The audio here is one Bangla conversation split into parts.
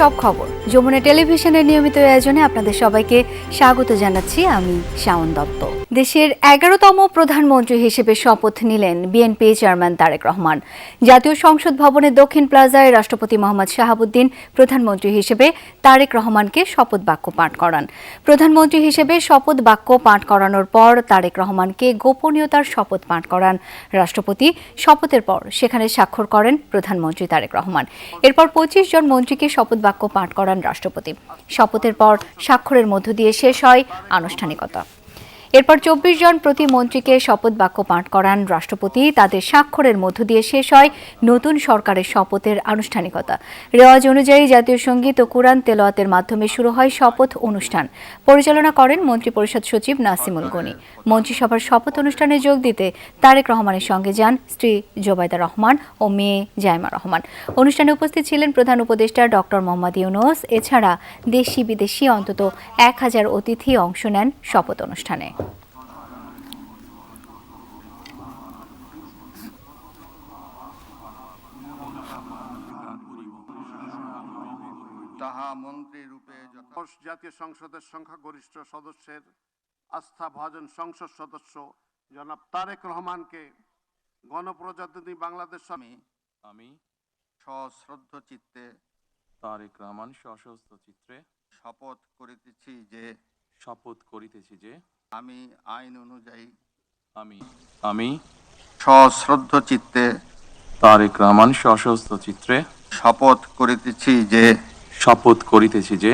সব খবর যমুনা টেলিভিশনের নিয়মিত আয়োজনে আপনাদের সবাইকে স্বাগত জানাচ্ছি। আমি শাওন দত্ত। দেশের 11তম প্রধানমন্ত্রী হিসেবে শপথ নিলেন বিএনপি চেয়ারম্যান তারেক রহমান। জাতীয় সংসদ ভবনের দক্ষিণ প্লাজায় রাষ্ট্রপতি মোহাম্মদ শাহাবুদ্দিন প্রধানমন্ত্রী হিসেবে তারেক রহমানকে শপথ বাক্য পাঠ করান। প্রধানমন্ত্রী হিসেবে শপথ বাক্য পাঠ করানোর পর তারেক রহমানকে গোপনীয়তার শপথ পাঠ করান রাষ্ট্রপতি। শপথের পর সেখানে স্বাক্ষর করেন প্রধানমন্ত্রী তারেক রহমান। এরপর 25 জন মন্ত্রীকে শপথ বাক্য পাঠ করান রাষ্ট্রপতি। শপথের পর স্বাক্ষরের মধ্য দিয়ে শেষ হয় আনুষ্ঠানিকতা। এরপর 24 জন প্রতিমন্ত্রীকে শপথ বাক্য পাঠ করান রাষ্ট্রপতি। তাদের স্বাক্ষরের মধ্য দিয়ে শেষ হয় নতুন সরকারের শপথের আনুষ্ঠানিকতা। রেওয়াজ অনুযায়ী জাতীয় সঙ্গীত ও কুরআন তেলাওয়াতের মাধ্যমে শুরু হয় শপথ অনুষ্ঠান। পরিচালনা করেন মন্ত্রিপরিষদ সচিব নাসিমুল গনি। মন্ত্রিসভার শপথ অনুষ্ঠানে যোগ দিতে তারেক রহমানের সঙ্গে যান স্ত্রী জোবাইদা রহমান ও মেয়ে জাইমা রহমান। অনুষ্ঠানে উপস্থিত ছিলেন প্রধান উপদেষ্টা ডক্টর মোহাম্মদ ইউনূস। এছাড়া দেশি বিদেশি অন্তত 1000 অতিথি অংশ নেন শপথ অনুষ্ঠানে। জাতীয় সংসদের সংখ্যাগরিষ্ঠ সদস্যের আস্থাভাজন সংসদ সদস্য জনাব তারেক রহমানকে গণপ্রজাতন্ত্রী বাংলাদেশ আমি সশ্রদ্ধ চিত্তে তারেক রহমান সশস্ত্র চিত্রে শপথ করিতেছি যে আমি আইন অনুযায়ী আমি সশ্রদ্ধ চিত্তে তারেক রহমান সশস্ত্র চিত্রে শপথ করিতেছি যে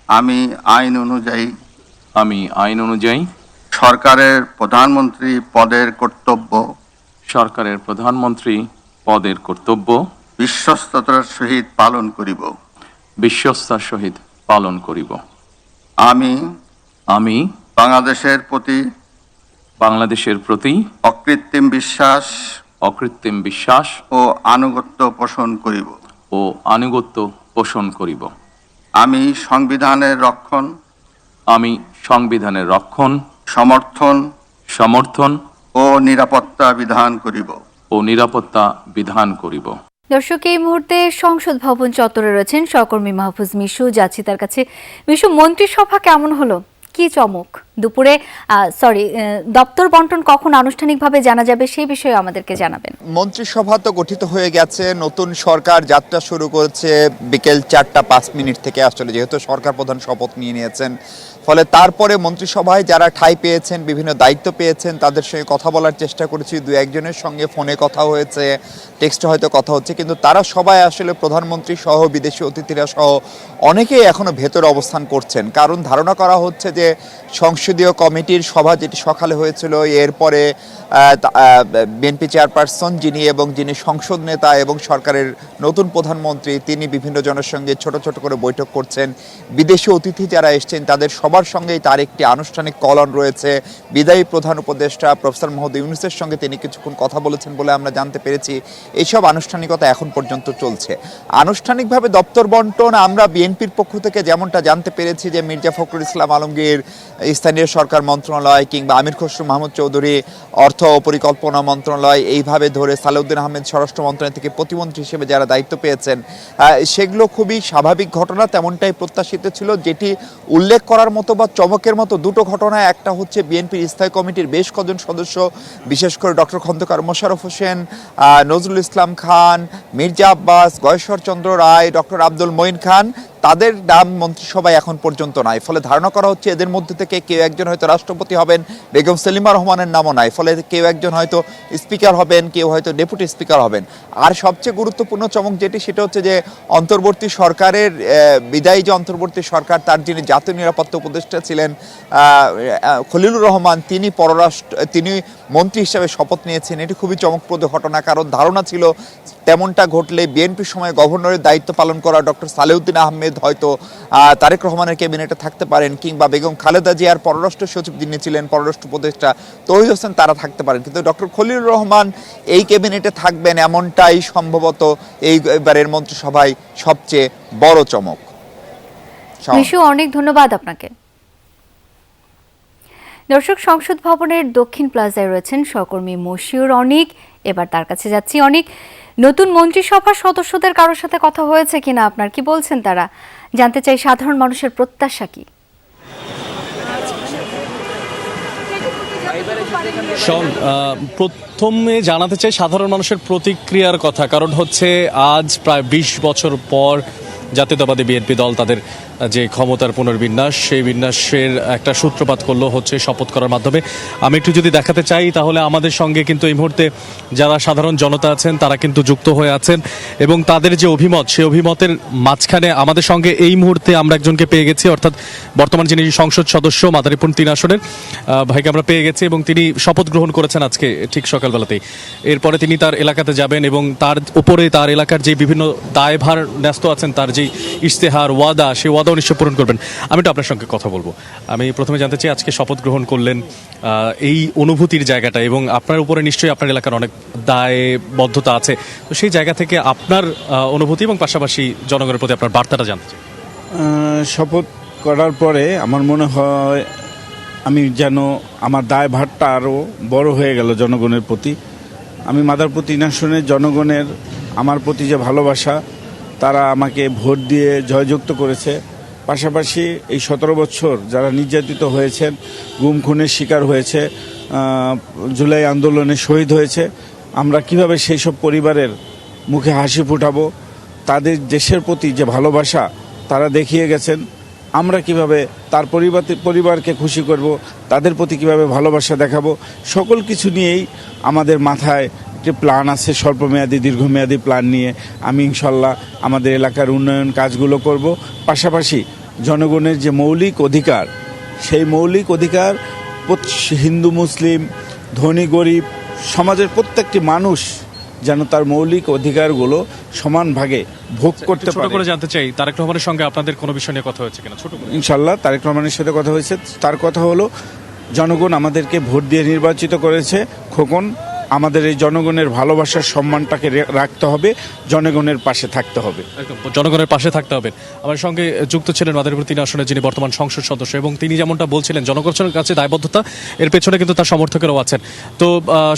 আমি আইন অনুযায়ী সরকারের প্রধানমন্ত্রী পদের কর্তব্য বিশ্বস্ততার সহিত পালন করিব। আমি বাংলাদেশের প্রতি অকৃত্রিম বিশ্বাস ও আনুগত্য পোষণ করিব। আমি সংবিধানের রক্ষণ সমর্থন ও নিরাপত্তা বিধান করিব। দর্শক, এই মুহূর্তে সংসদ ভবন চত্বরে রয়েছেন সহকর্মী মাহফুজ মিশু। যাচ্ছি তার কাছে। মিশু, মন্ত্রিসভা কেমন হলো? কি চমক? দুপুরে দপ্তর বন্টন কখন আনুষ্ঠানিকভাবে জানা যাবে সেই বিষয়ে আমাদেরকে জানাবেন। মন্ত্রিসভা তো গঠিত হয়ে গেছে, নতুন সরকার যাত্রা শুরু করেছে বিকেল 4:05 থেকে। আসলে যেহেতু সরকার প্রধান শপথ নিয়েছেন, ফলে তারপরে মন্ত্রিসভায় যারা ঠাঁই পেয়েছেন, বিভিন্ন দায়িত্ব পেয়েছেন, তাদের সঙ্গে কথা বলার চেষ্টা করেছি। দু একজনের সঙ্গে ফোনে কথা হয়েছে, টেক্সটে হয়তো কথা হচ্ছে, কিন্তু তারা সবাই আসলে প্রধানমন্ত্রী সহ বিদেশি অতিথিরা সহ অনেকেই এখনো ভেতরে অবস্থান করছেন। কারণ ধারণা করা হচ্ছে যে সংসদীয় কমিটির সভা যেটি সকালে হয়েছিল, এরপরে বিএনপি চেয়ারপারসন যিনি সংসদ নেতা এবং সরকারের নতুন প্রধানমন্ত্রী, তিনি বিভিন্ন জনের সঙ্গে ছোট ছোট করে বৈঠক করছেন। বিদেশি অতিথি যারা এসছেন তাদের সবার সঙ্গেই তার একটি আনুষ্ঠানিক কলন রয়েছে। বিদায়ী প্রধান উপদেষ্টা প্রফেসর মোহাম্মদ ইউনূসের সঙ্গে তিনি কিছুক্ষণ কথা বলেছেন বলে আমরা জানতে পেরেছি। এইসব আনুষ্ঠানিকতা এখন পর্যন্ত চলছে। আনুষ্ঠানিকভাবে দপ্তর বন্টন আমরা বিএনপির পক্ষ থেকে যেমনটা জানতে পেরেছি যে মির্জা ফখরুল ইসলাম আলমগীর স্থানীয় সরকার মন্ত্রণালয়, কিংবা আমির খসরু মাহমুদ চৌধুরী অর্থ ও পরিকল্পনা মন্ত্রণালয়, এইভাবে ধরে সালেউদ্দিন আহমেদ স্বরাষ্ট্র মন্ত্রণালয় থেকে প্রতিমন্ত্রী হিসেবে যারা দায়িত্ব পেয়েছেন, সেগুলো খুবই স্বাভাবিক ঘটনা, তেমনটাই প্রত্যাশিত ছিল। যেটি উল্লেখ করার মতো বা চমকের মতো দুটো ঘটনা, একটা হচ্ছে বিএনপির স্থায়ী কমিটির বেশ কজন সদস্য, বিশেষ করে ডক্টর খন্দকার মোশাররফ হোসেন, নজরুল ইসলাম খান, মির্জা আব্বাস, গয়েশ্বর চন্দ্র রায়, ডক্টর আব্দুল মঈন খান, তাদের নাম মন্ত্রিসভায় এখন পর্যন্ত নাই। ফলে ধারণা করা হচ্ছে এদের মধ্যে থেকে কেউ একজন হয়তো রাষ্ট্রপতি হবেন, বেগম সেলিমা রহমানের নামও নাই। ফলে কেউ একজন হয়তো স্পিকার হবেন, কেউ হয়তো ডেপুটি স্পিকার হবেন। আর সবচেয়ে গুরুত্বপূর্ণ চমক যেটি, সেটা হচ্ছে যে অন্তর্বর্তী সরকারের বিদায়ী যে অন্তর্বর্তী সরকার, তার যিনি জাতীয় নিরাপত্তা উপদেষ্টা ছিলেন খলিলুর রহমান, তিনি মন্ত্রী হিসেবে শপথ নিয়েছেন। এটি খুবই চমকপ্রদ ঘটনা, কারণ ধারণা ছিল তেমনটা ঘটলে বিএনপির সময় গভর্নরের দায়িত্ব পালন করা ডক্টর সালেউদ্দিন আহমেদ হয়তো তারেক রহমানের ক্যাবিনেটে থাকতে পারেন, কিংবা বেগম খালেদা জিয়ার পররাষ্ট্র সচিব যিনি ছিলেন, পররাষ্ট্র উপদেষ্টা তৌহিদ হোসেন, তারা থাকতে পারেন। কিন্তু ডক্টর খলিলুর রহমান এই ক্যাবিনেটে থাকবেন এমনটাই সম্ভবত এইবারের মন্ত্রিসভায় সবচেয়ে বড় চমক। অনেক ধন্যবাদ আপনাকে। দর্শক, সংসদ ভবনের দক্ষিণ প্লাজায় রয়েছেন সহকর্মী মশিউর অনিক। এবার তার কাছে যাচ্ছি। অনিক, নতুন মন্ত্রিসভার সদস্যদের কারোর সাথে কথা হয়েছে কিনা আপনার, কি বলছেন তারা? জানতে চাই সাধারণ মানুষের প্রত্যাশা কি। প্রথমে জানাতে চাই সাধারণ মানুষের প্রতিক্রিয়ার কথা, কারণ হচ্ছে আজ প্রায় ২০ বছর পর জাতীয়তাবাদী বিএনপি দল তাদের যে ক্ষমতার পুনর্বিন্যাস, সেই বিন্যাসের একটা সূত্রপাত করলো হচ্ছে শপথ করার মাধ্যমে। আমি একটু যদি দেখাতে চাই তাহলে আমাদের সঙ্গে কিন্তু এই মুহূর্তে যারা সাধারণ জনতা আছেন তারা কিন্তু যুক্ত হয়ে আছেন, এবং তাদের যে অভিমত, সেই অভিমতের মাঝখানে আমাদের সঙ্গে এই মুহূর্তে আমরা একজনকে পেয়ে গেছি, অর্থাৎ বর্তমান যিনি সংসদ সদস্য মাদারীপুর ৩ আসনের ভাইকে আমরা পেয়ে গেছি, এবং তিনি শপথ গ্রহণ করেছেন আজকে ঠিক সকালবেলাতেই। এরপরে তিনি তার এলাকাতে যাবেন এবং তার উপরে তার এলাকার যে বিভিন্ন দায়ভার ন্যস্ত আছেন, তার যে ইশতেহার, ওয়াদা, সেই ওয়াদা নিশ্চয় পূরণ করবেন। আমি তো আপনার সঙ্গে কথা বলবো। আমি প্রথমে জানতে চাই আজকে শপথ গ্রহণ করলেন, এই অনুভূতির জায়গাটা, এবং আপনার উপরে নিশ্চয়ই আপনার এলাকার অনেক দায়বদ্ধতা আছে, তো সেই জায়গা থেকে আপনার অনুভূতি এবং পাশাপাশি জনগণের প্রতি আপনার বার্তাটা জানতে চাই। শপথ করার পরে আমার মনে হয় আমি যেন আমার দায়ভারটা আরও বড় হয়ে গেল জনগণের প্রতি। আমি মাদারীপুর ৩ আসনের জনগণের আমার প্রতি যে ভালোবাসা, তারা আমাকে ভোট দিয়ে জয়যুক্ত করেছে। পাশাপাশি এই ১৭ বছর যারা নির্যাতিত হয়েছেন, গুম খুনের শিকার হয়েছে, জুলাই আন্দোলনে শহীদ হয়েছে, আমরা কিভাবে সেই সব পরিবারের মুখে হাসি ফুটাবো, তাদের দেশের প্রতি যে ভালোবাসা তারা দেখিয়ে গেছেন, আমরা কিভাবে তার পরিবারকে খুশি করব, তাদের প্রতি কিভাবে ভালোবাসা দেখাবো, সকল কিছু নিয়েই আমাদের মাথায় একটি প্ল্যান আছে, স্বল্পমেয়াদী দীর্ঘমেয়াদী প্ল্যান নিয়ে আমি ইনশাল্লাহ আমাদের এলাকার উন্নয়ন কাজগুলো করব। পাশাপাশি জনগণের যে মৌলিক অধিকার, সেই মৌলিক অধিকার হিন্দু মুসলিম ধনী গরিব সমাজের প্রত্যেকটি মানুষ যেন তার মৌলিক অধিকারগুলো সমান ভাগে ভোগ করতে পারে। ছোট করে জানতে চাই তারেক রহমানের সঙ্গে আপনাদের কোনো বিষয় নিয়ে কথা হয়েছে কিনা? ছোট করে। ইনশাল্লাহ তারেক রহমানের সাথে কথা হয়েছে। তার কথা হলো জনগণ আমাদেরকে ভোট দিয়ে নির্বাচিত করেছে, খোকন আমাদের এই জনগণের ভালোবাসার সম্মানটাকে রাখতে হবে, জনগণের পাশে থাকতে হবে। জনগণের পাশে থাকতে হবে। আমার সঙ্গে যুক্ত ছিলেন মাদারীপুর ৩ আসনের যিনি বর্তমান সংসদ সদস্য, এবং তিনি যেমনটা বলছিলেন জনগণের কাছে দায়বদ্ধতা, এর পেছনে কিন্তু তার সমর্থকেরাও আছেন। তো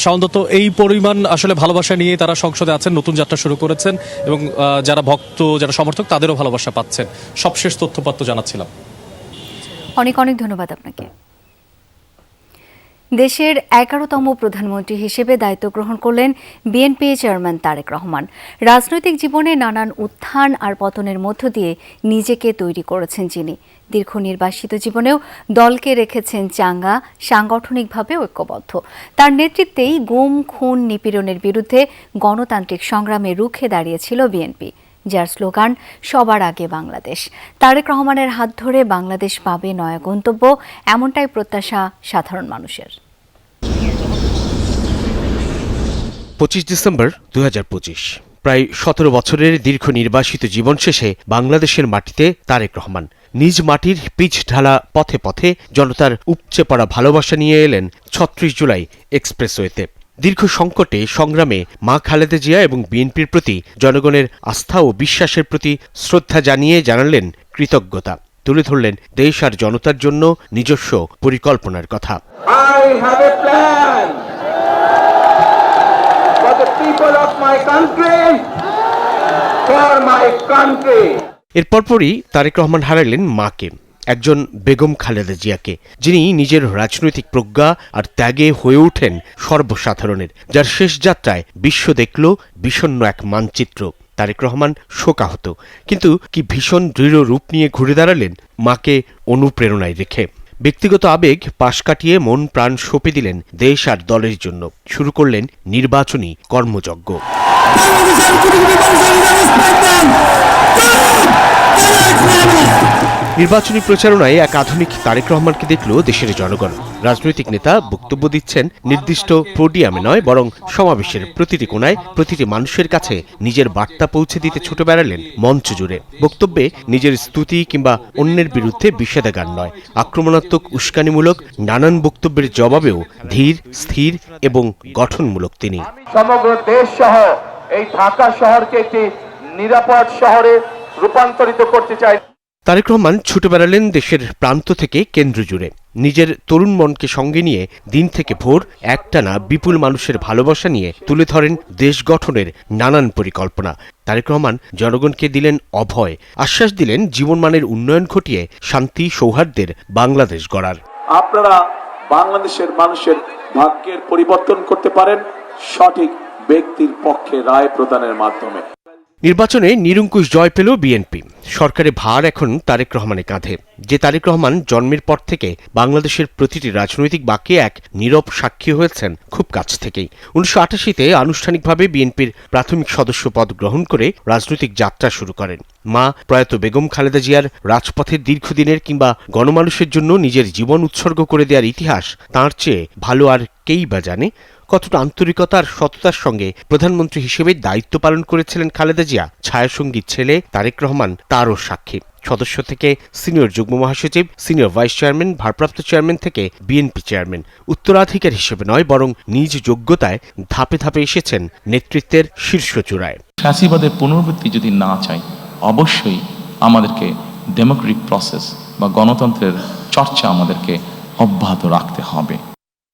শাওন দত্ত, এই পরিমাণ আসলে ভালোবাসা নিয়ে তারা সংসদে আছেন, নতুন যাত্রা শুরু করেছেন, এবং যারা ভক্ত, যারা সমর্থক, তাদেরও ভালোবাসা পাচ্ছেন। সবশেষ তথ্যপাত্র জানাচ্ছিলাম। অনেক অনেক ধন্যবাদ আপনাকে। দেশের 11তম প্রধানমন্ত্রী হিসেবে দায়িত্ব গ্রহণ করলেন বিএনপি চেয়ারম্যান তারেক রহমান। রাজনৈতিক জীবনে নানান উত্থান আর পতনের মধ্য দিয়ে নিজেকে তৈরি করেছেন যিনি। দীর্ঘ নির্বাসিত জীবনেও দলকে রেখেছেন চাঙ্গা, সাংগঠনিকভাবে ঐক্যবদ্ধ। তার নেতৃত্বেই গুম খুন নিপীড়নের বিরুদ্ধে গণতান্ত্রিক সংগ্রামে রুখে দাঁড়িয়েছিল বিএনপি, যার স্লোগান সবার আগে বাংলাদেশ। তারেক রহমানের হাত ধরে বাংলাদেশ পাবে নয়া গন্তব্য, এমনটাই প্রত্যাশা সাধারণ মানুষের। 25 ডিসেম্বর 2025, প্রায় 17 বছরের দীর্ঘ নির্বাসিত জীবন শেষে বাংলাদেশের মাটিতে তারেক রহমান নিজ মাটির পিচ ঢালা পথে পথে জনতার উপচে পড়া ভালোবাসা নিয়ে এলেন ৩৬ জুলাই এক্সপ্রেসওয়েতে। দীর্ঘ সংকটে সংগ্রামে মা খালেদা জিয়া এবং বিএনপির প্রতি জনগণের আস্থা ও বিশ্বাসের প্রতি শ্রদ্ধা জানিয়ে জানালেন কৃতজ্ঞতা। তুলে ধরলেন দেশ আর জনতার জন্য নিজস্ব পরিকল্পনার কথা। এর পরপরই তারেক রহমান হারালেন মাকে, একজন বেগম খালেদা জিয়াকে, যিনি নিজের রাজনৈতিক প্রজ্ঞা আর ত্যাগে হয়ে ওঠেন সর্বসাধারণের, যার শেষ যাত্রায় বিশ্ব দেখল বিষণ্ণ এক মানচিত্র। তারেক রহমান শোকাহত, কিন্তু কি ভীষণ দৃঢ় রূপ নিয়ে ঘুরে দাঁড়ালেন মাকে অনুপ্রেরণায় রেখে। ব্যক্তিগত আবেগ পাশ কাটিয়ে মন প্রাণ সঁপে দিলেন দেশ আর দলের জন্য। শুরু করলেন নির্বাচনী কর্মযজ্ঞ। নির্বাচনী প্রচারণায় এক আধুনিক তারেক রহমানকে দেখল দেশের জনগণ। রাজনৈতিক নেতা বক্তব্য দিচ্ছেন নির্দিষ্ট পোডিয়ামে নয়, বরং সমাবেশের প্রতিটি কোণায় প্রতিটি মানুষের কাছে নিজের বার্তা পৌঁছে দিতে ছুটে বেড়ালেন মঞ্চ জুড়ে। বক্তব্যে নিজের স্তুতি কিংবা অন্যের বিরুদ্ধে বিষেধাগার নয়, আক্রমণাত্মক উস্কানিমূলক নানান বক্তব্যের জবাবেও ধীর, স্থির এবং গঠনমূলক তিনি। সমগ্র দেশ সহ এই ঢাকা শহরকে একটি নিরাপদ শহরে রূপান্তরিত করতে চাই। তারেক রহমান ছুটে বেড়ালেন দেশের প্রান্ত থেকে কেন্দ্র জুড়ে। নিজের তরুণ মনকে সঙ্গে নিয়ে দিন থেকে ভোর একটানা বিপুল মানুষের ভালোবাসা নিয়ে তুলে ধরেন দেশ গঠনের নানান পরিকল্পনা। তারেক রহমান জনগণকে দিলেন অভয়, আশ্বাস দিলেন জীবনমানের উন্নয়ন ঘটিয়ে শান্তি সৌহার্দ্যের বাংলাদেশ গড়ার। আপনারা বাংলাদেশের মানুষের ভাগ্যের পরিবর্তন করতে পারেন সঠিক ব্যক্তির পক্ষে রায় প্রদানের মাধ্যমে। নির্বাচনে নিরঙ্কুশ জয় পেল বিএনপি। সরকারের ভার এখন তারেক রহমানের কাঁধে। যে তারেক রহমান জন্মের পর থেকে বাংলাদেশের প্রতিটি রাজনৈতিক বাঁকে এক নীরব সাক্ষী হয়েছেন খুব কাছ থেকেই। 1988-তে আনুষ্ঠানিকভাবে বিএনপির প্রাথমিক সদস্য পদ গ্রহণ করে রাজনৈতিক যাত্রা শুরু করেন। মা প্রয়াত বেগম খালেদা জিয়ার রাজপথের দীর্ঘদিনের কিংবা গণমানুষের জন্য নিজের জীবন উৎসর্গ করে দেওয়ার ইতিহাস তাঁর চেয়ে ভালো আর কেই বা জানে। কতটা আন্তরিকতা আর সততার সঙ্গে প্রধানমন্ত্রী হিসেবে দায়িত্ব পালন করেছিলেন খালেদা জিয়া, ছায়াসঙ্গীর ছেলে তারেক রহমান তারও সাক্ষী। সদস্য থেকে সিনিয়র যুগ্ম মহাসচিব, সিনিয়র ভাইস চেয়ারম্যান, ভারপ্রাপ্ত চেয়ারম্যান থেকে বিএনপি চেয়ারম্যান, উত্তরাধিকার হিসেবে নয় বরং নিজ যোগ্যতায় ধাপে ধাপে এসেছেন নেতৃত্বের শীর্ষ চূড়ায়। ফ্যাসিবাদের পুনরাবৃত্তি যদি না চাই, অবশ্যই আমাদেরকে ডেমোক্রেটিক প্রসেস বা গণতন্ত্রের চর্চা আমাদেরকে অব্যাহত রাখতে হবে।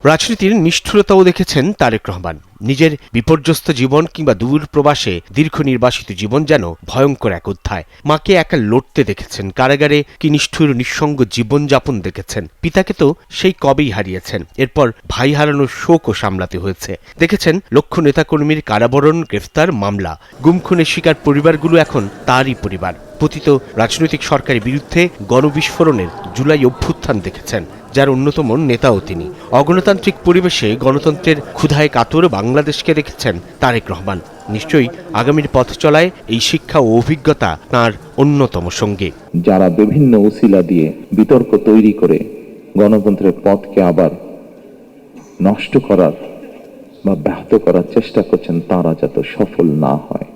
রাজনীতির নিষ্ঠুরতাও দেখেছেন তারেক রহমান। নিজের বিপর্যস্ত জীবন কিংবা দূর প্রবাসে দীর্ঘ নির্বাসিত জীবন যেন ভয়ঙ্কর এক অধ্যায়। মাকে একা লড়তে দেখেছেন, কারাগারে কি নিষ্ঠুর নিঃসঙ্গ জীবনযাপন দেখেছেন। পিতাকে তো সেই কবেই হারিয়েছেন, এরপর ভাই হারানোর শোকও সামলাতে হয়েছে। দেখেছেন লক্ষ নেতাকর্মীর কারাবরণ, গ্রেফতার, মামলা, গুমখুনের শিকার পরিবারগুলো এখন তারই পরিবার। পতিত রাজনৈতিক সরকারের বিরুদ্ধে গণবিস্ফোরণের জুলাই অভ্যুত্থান দেখেছেন, যার অন্যতম নেতাও তিনি। অগণতান্ত্রিক পরিবেশে গণতন্ত্রের ক্ষুধায় কাতর বাংলাদেশকে দেখেছেন তারেক রহমান। নিশ্চয়ই আগামীর পথ চলায় এই শিক্ষা ও অভিজ্ঞতা তাঁর অন্যতম সঙ্গী। যারা বিভিন্ন উসিলা দিয়ে বিতর্ক তৈরি করে গণতন্ত্রের পথকে আবার নষ্ট করার বা ব্যাহত করার চেষ্টা করছেন, তারা যাতে সফল না হয়।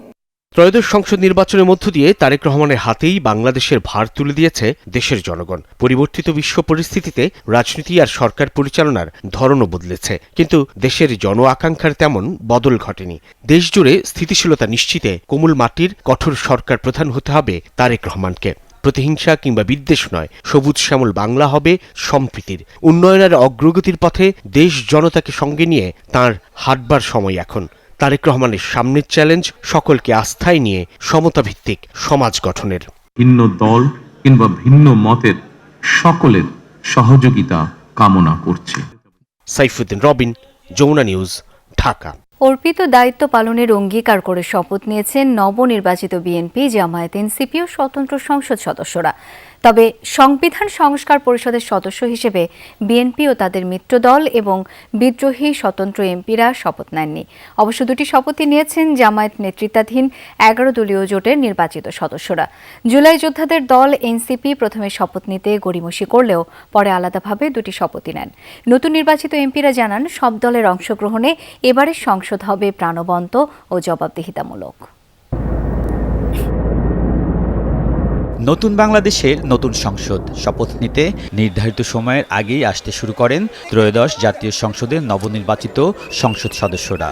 ত্রয়োদশ সংসদ নির্বাচনের মধ্য দিয়ে তারেক রহমানের হাতেই বাংলাদেশের ভার তুলে দিয়েছে দেশের জনগণ। পরিবর্তিত বিশ্ব পরিস্থিতিতে রাজনীতি আর সরকার পরিচালনার ধরনও বদলেছে, কিন্তু দেশের জন আকাঙ্ক্ষার তেমন বদল ঘটেনি। দেশজুড়ে স্থিতিশীলতা নিশ্চিতে কোমল মাটির কঠোর সরকার প্রধান হতে হবে তারেক রহমানকে। প্রতিহিংসা কিংবা বিদ্বেষ নয়, সবুজ শ্যামল বাংলা হবে সম্প্রীতির, উন্নয়নের অগ্রগতির পথে দেশ জনতাকে সঙ্গে নিয়ে তাঁর হাঁটবার সময় এখন। তারেক রহমানের সামনের চ্যালেঞ্জ সকলকে আস্থায় নিয়ে সমতাভিত্তিক সমাজ গঠনের। ভিন্ন দল কিংবা ভিন্ন মতের সকলের সহযোগিতা কামনা করছে। সাইফুদ্দিন রবিন, যমুনা নিউজ, ঢাকা। অর্পিত দায়িত্ব পালনের অঙ্গীকার করে শপথ নিয়েছেন নবনির্বাচিত বিএনপি, জামায়াত, এনসিপি ও স্বতন্ত্র সংসদ সদস্যরা। তবে সংবিধান সংস্কার পরিষদের সদস্য হিসেবে বিএনপি ও তাদের মিত্রদল এবং বিদ্রোহী স্বতন্ত্র এমপিরা শপথ নেননি। অবশ্য দুটি শপথই নিয়েছেন জামায়াত নেতৃত্বাধীন 11 দলীয় জোটের নির্বাচিত সদস্যরা। জুলাই যোদ্ধাদের দল এনসিপি প্রথমে শপথ নিতে গড়িমসি করলেও পরে আলাদাভাবে দুটি শপথই নেন। নতুন নির্বাচিত এমপিরা জানান, সব দলের অংশগ্রহণে এবারের সংসদ হবে প্রাণবন্ত ও জবাবদিহিতামূলক। নতুন বাংলাদেশের নতুন সংসদ শপথ নিতে নির্ধারিত সময়ের আগেই আসতে শুরু করেন ত্রয়োদশ জাতীয় সংসদের নবনির্বাচিত সংসদ সদস্যরা।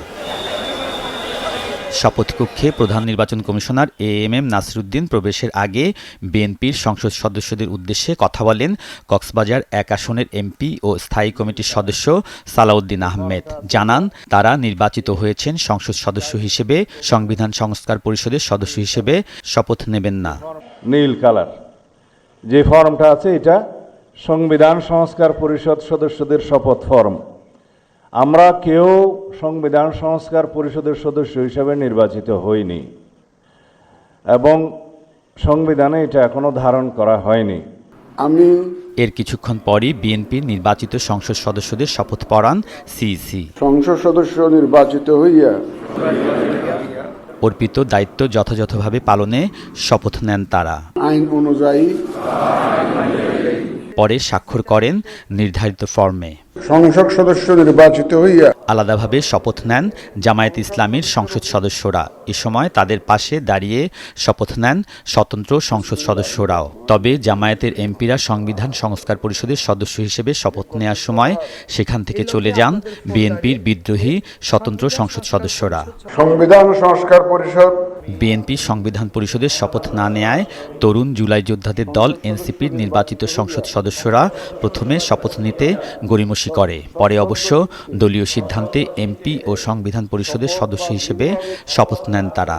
শপথকক্ষে প্রধান নির্বাচন কমিশনার এএমএম নাসিরউদ্দিন প্রবেশের আগে বিএনপির সংসদ সদস্যদের উদ্দেশ্যে কথা বলেন কক্সবাজার 1 আসনের এমপি ও স্থায়ী কমিটির সদস্য সালাউদ্দিন আহমেদ। জানান, তারা নির্বাচিত হয়েছেন সংসদ সদস্য হিসেবে, সংবিধান সংস্কার পরিষদের সদস্য হিসেবে শপথ নেবেন না। নীল কালার যে ফর্মটা আছে, এটা সংবিধান সংস্কার পরিষদ সদস্যদের শপথ ফর্ম। আমরা কেউ সংবিধান সংস্কার পরিষদের সদস্য হিসেবে নির্বাচিত হইনি এবং সংবিধানে এটা এখনো ধারণ করা হয়নি। এর কিছুক্ষণ পরই বিএনপির নির্বাচিত সংসদ সদস্যদের শপথ পড়ান সিইসি। সংসদ সদস্য নির্বাচিত হইয়া অর্পিত দায়িত্ব যথাযথভাবে পালনে শপথ নেন তারা। আইন অনুযায়ী পরে স্বাক্ষর করেন নির্ধারিত ফর্মে। সংসদ সদস্য নির্বাচিত হইয়া আলাদাভাবে শপথ নেন জামায়াত ইসলামীর সংসদ সদস্যরা। এ সময় তাদের পাশে দাঁড়িয়ে শপথ নেন স্বতন্ত্র সংসদ সদস্যরাও। তবে জামায়াতের এমপিরা সংবিধান সংস্কার পরিষদের সদস্য হিসেবে শপথ নেওয়ার সময় সেখান থেকে চলে যান বিএনপির বিদ্রোহী স্বতন্ত্র সংসদ সদস্যরা। সংবিধান সংস্কার পরিষদ বিএনপি সংবিধান পরিষদের শপথ না নেয়ায় তরুণ জুলাই যোদ্ধাদের দল এনসিপির নির্বাচিত সংসদ সদস্যরা প্রথমে শপথ নিতে গড়িমসি করে, পরে অবশ্য দলীয় সিদ্ধান্তে এমপি ও সংবিধান পরিষদের সদস্য হিসেবে শপথ নেন তারা।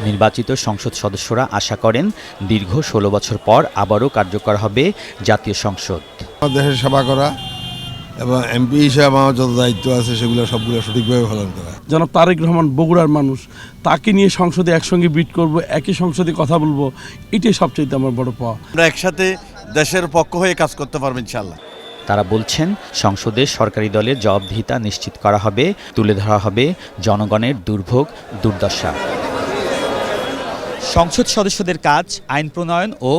নির্বাচিত সংসদ সদস্যরা আশা করেন দীর্ঘ 16 বছর পর আবারও কার্যকর হবে জাতীয় সংসদ। দেশের সেবা করা এবং এমপি হিসাবে আমার যত দায়িত্ব আছে সেগুলো সবগুলো সঠিকভাবে পালন করা। জনাব তারেক রহমান বগুড়ার মানুষ, তাকে নিয়ে সংসদে একসঙ্গে বিট করব, একই সংসদে কথা বলবো, এটাই সবচেয়ে আমার বড় পাওয়া। আমরা একসাথে দেশের পক্ষ হয়ে কাজ করতে পারবো ইনশাআল্লাহ। তারা বলছেন সংসদে সরকারি দলের জবাবদিহিতা নিশ্চিত করা হবে, তুলে ধরা হবে জনগণের দুর্ভোগ দুর্দশা। সংসদ সদস্যদের কাজ আইন প্রণয়ন ও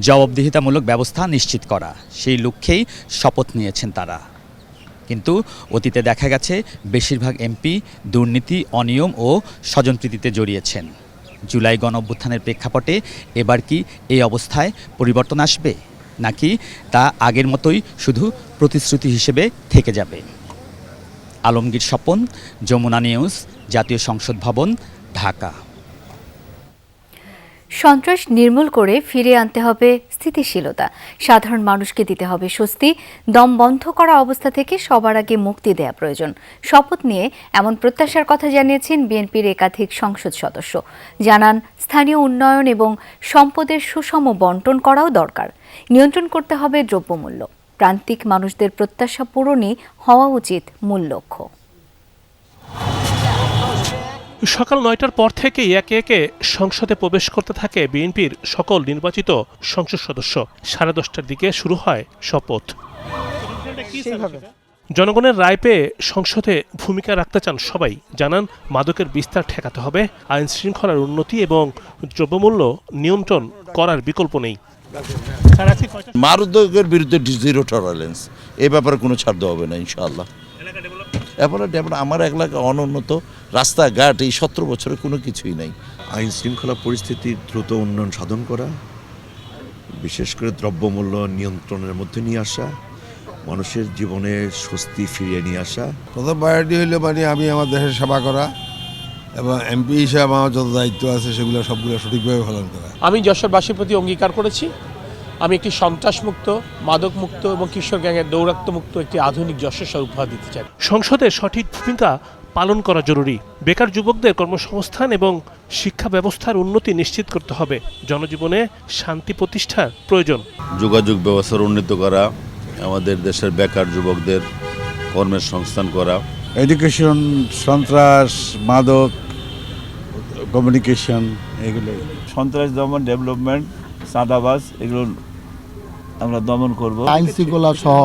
জবাবদিহিতামূলক ব্যবস্থা নিশ্চিত করা, সেই লক্ষ্যেই শপথ নিয়েছেন তারা। কিন্তু অতীতে দেখা গেছে বেশিরভাগ এমপি দুর্নীতি, অনিয়ম ও স্বজনপ্রীতিতে জড়িয়েছেন। জুলাই গণঅভ্যুত্থানের প্রেক্ষাপটে এবার কি এই অবস্থায় পরিবর্তন আসবে, নাকি তা আগের মতোই শুধু প্রতিশ্রুতি হিসেবে থেকে যাবে? আলমগীর স্বপন, যমুনা নিউজ, জাতীয় সংসদ ভবন, ঢাকা। সন্ত্রাস নির্মূল করে ফিরিয়ে আনতে হবে স্থিতিশীলতা, সাধারণ মানুষকে দিতে হবে স্বস্তি, দম বন্ধ করা অবস্থা থেকে সবার আগে মুক্তি দেয়া প্রয়োজন। শপথ নিয়ে এমন প্রত্যাশার কথা জানিয়েছেন বিএনপির একাধিক সংসদ সদস্য। জানান, স্থানীয় উন্নয়ন এবং সম্পদের সুষম বন্টন করাও দরকার। নিয়ন্ত্রণ করতে হবে দ্রব্যমূল্য। প্রান্তিক মানুষদের প্রত্যাশা পূরণই হওয়া উচিত মূল লক্ষ্য। সকাল 9টার পর থেকেই একে একে সংসদে প্রবেশ করতে থাকে বিএনপির সকল নির্বাচিত সংসদ সদস্য। 10:30টার দিকে শুরু হয় শপথ। জনগণের রায় পেয়ে সংসদে ভূমিকা রাখতে চান সবাই। জানান, মাদকের বিস্তার ঠেকাতে হবে, আইন শৃঙ্খলার উন্নতি এবং দ্রব্যমূল্য নিয়ন্ত্রণ করার বিকল্প নেই। মাদকের বিরুদ্ধে জিরো টলারেন্স, এই ব্যাপারে কোনো ছাড় দেওয়া হবে না ইনশাআল্লাহ। আমার এলাকা অনুন্নত, রাস্তাঘাট এই 17 বছরে কোনো কিছুই নাই। আইন শৃঙ্খলা পরিস্থিতির দ্রুত উন্নয়ন সাধন করা, বিশেষ করে দ্রব্যমূল্য নিয়ন্ত্রণের মধ্যে নিয়ে আসা, মানুষের জীবনে স্বস্তি ফিরিয়ে নিয়ে আসা। প্রথম প্রায়োরিটি হইল আমি আমার দেশের সেবা করা এবং এমপি হিসাবে আমার যত দায়িত্ব আছে সেগুলো সবগুলো সঠিকভাবে পালন করা। আমি যশোরবাসীর প্রতি অঙ্গীকার করেছি, আমি একটি সন্ত্রাসমুক্ত, মাদকমুক্ত এবং কিশোর গ্যাংয়ের দৌরাত্ম্যমুক্ত একটি আধুনিক যশোর শহর উপহার দিতে চাই। সংসদে সঠিক ভূমিকা পালন করা জরুরি। বেকার যুবকদের কর্মসংস্থান এবং শিক্ষা ব্যবস্থার উন্নতি নিশ্চিত করতে হবে। জনজীবনে শান্তি প্রতিষ্ঠার প্রয়োজন। যোগাযোগ ব্যবস্থার উন্নীত করা, আমাদের দেশের বেকার যুবকদের কর্মের সংস্থান করা, এডুকেশন, সন্ত্রাস, মাদক, কমিউনিকেশন, এগুলো। সন্ত্রাস দমন, ডেভেলপমেন্ট, চাঁদাবাজ, এগুলো আমরা দমন করব। আইন শৃঙ্খলা সহ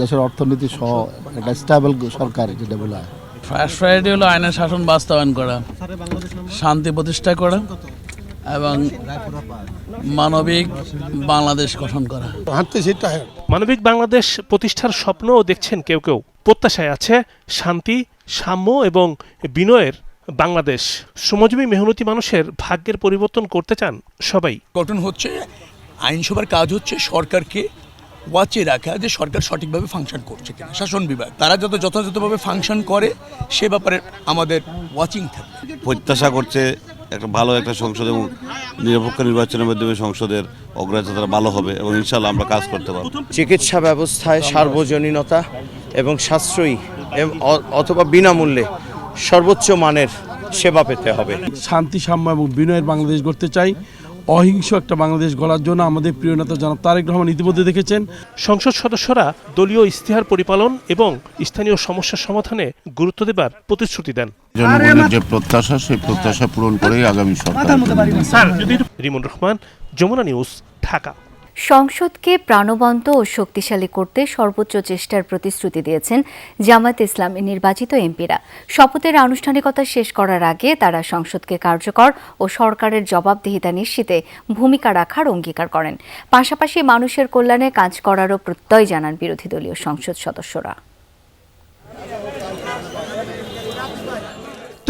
দেশের অর্থনীতি সহ একটা স্টেবল সরকার যেটা বলা হয়। ফার্স্ট প্রায়োরিটি হলো আইনের শাসন বাস্তবায়ন করা, শান্তি প্রতিষ্ঠা করা এবং মানবিক বাংলাদেশ গঠন করা। মানবিক বাংলাদেশ প্রতিষ্ঠার স্বপ্নও দেখছেন কেউ কেউ। প্রত্যাশায় আছে শান্তি, সাম্য এবং বিনয়ের বাংলাদেশ। শ্রমজীবী মেহনতি মানুষের ভাগ্যের পরিবর্তন করতে চান সবাই। গঠন হচ্ছে আইনসভার কাজ হচ্ছে সরকারকে ওয়াচে রাখা যে সরকার সঠিকভাবে ফাংশন করছে কিনা। শাসন বিভাগ তারা যত যথাযথভাবে ফাংশন করে সে ব্যাপারে আমাদের ওয়াচিং থাকবে। প্রত্যাশা করছে একটা ভালো একটা সংসদ এবং নিরপেক্ষ নির্বাচনের মাধ্যমে সংসদের অগ্রযাত্রা ভালো হবে এবং ইনশাআল্লাহ আমরা কাজ করতে পারব। চিকিৎসা ব্যবস্থায় সার্বজনীনতা এবং সাশ্রয়ী অথবা বিনামূল্যে সর্বোচ্চ মানের সেবা পেতে হবে। শান্তি, সাম্য এবং বিনয়ের বাংলাদেশ গড়তে চাই। অহিংস একটা বাংলাদেশ গড়ার জন্য আমাদের প্রিয় নেতা জনাব তারেক রহমান ইতিমধ্যে দেখেছেন। সংসদ সদস্যরা দলীয় ইশতেহার পরিপালন এবং স্থানীয় সমস্যার সমাধানে গুরুত্ব দেবার প্রতিশ্রুতি দেন। জনগণের যে প্রত্যাশা, সেই প্রত্যাশা পূরণ করেই আগামী সরকার। রিমন রহমান, যমুনা নিউজ, ঢাকা। সংসদকে প্রাণবন্ত ও শক্তিশালী করতে সর্বোচ্চ চেষ্টার প্রতিশ্রুতি দিয়েছেন জামায়াতে ইসলামী নির্বাচিত এমপিরা। শপথের আনুষ্ঠানিকতা শেষ করার আগে তারা সংসদকে কার্যকর ও সরকারের জবাবদিহিতা নিশ্চিতে ভূমিকা রাখার অঙ্গীকার করেন। পাশাপাশি মানুষের কল্যাণে কাজ করারও প্রত্যয় জানান বিরোধী দলীয় সংসদ সদস্যরা।